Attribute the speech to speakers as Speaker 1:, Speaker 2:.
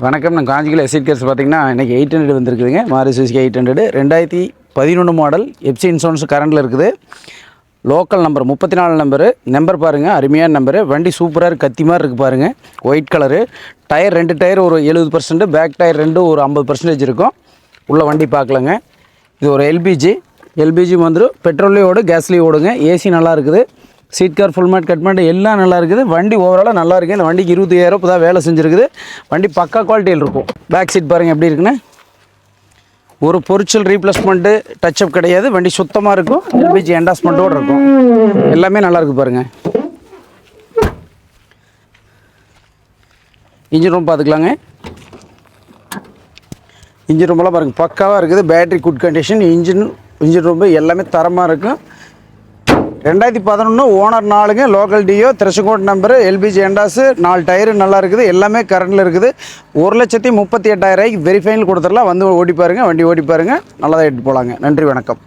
Speaker 1: வணக்கம். நான் காஞ்சியில் எஸ்இட் கேர்ஸ் பார்த்தீங்கன்னா இன்றைக்கி 800 வந்துருக்குதுங்க. Maruti Suzuki 800 2011 model. FC insurance கரண்டில் இருக்குது. லோக்கல் நம்பர் 34 நம்பர் பாருங்கள், அருமையான நம்பரு. வண்டி சூப்பராக இருக்குது, கத்தி மாதிரி இருக்குது பாருங்கள். White colour. டயர் 2 டயர் ஒரு 70%, பேக் டயர் 2 ஒரு 50% இருக்கும். உள்ள வண்டி பார்க்கலங்க. இது ஒரு எல்பிஜி வந்துடும். பெட்ரோல்லையும் ஓடும், கேஸ்லேயும் ஓடுங்க. ஏசி நல்லா இருக்குது. Seat car full mat cut mat எல்லாம் நல்லா இருக்குது. வண்டி ஓவராலாக நல்லா இருக்குது. இந்த வண்டிக்கு 25,000 இப்போ தான் வேலை செஞ்சுருக்குது. வண்டி பக்கா குவாலிட்டியில் இருக்கும். பேக் சீட் பாருங்கள் எப்படி இருக்குன்னு. ஒரு பொரிச்சல் ரீப்ளேஸ்மெண்ட்டு டச்சப் கிடையாது. வண்டி சுத்தமாக இருக்கும். எல்பிஜி என்டாஸ்மெண்ட்டோடு இருக்கும். எல்லாமே நல்லா இருக்குது பாருங்கள். இன்ஜின் ரூம் பார்த்துக்கலாங்க. இன்ஜின் ரூமெல்லாம் பாருங்கள் பக்காவாக இருக்குது. Battery good condition. Engine room எல்லாமே தரமாக இருக்கும். 2011 ஓனர் 4ங்க. Local TO, Tiruchengode number, LPG endorse, 4 tyre நல்லா இருக்குது. எல்லாமே கரண்டில் இருக்குது. 1,38,000 வெரி ஃபைனல் கொடுத்துடலாம். வந்து ஓடி பாருங்கள், வண்டி ஓடி பாருங்கள். நல்லா தான் எடுத்து போகலாங்க. நன்றி, வணக்கம்.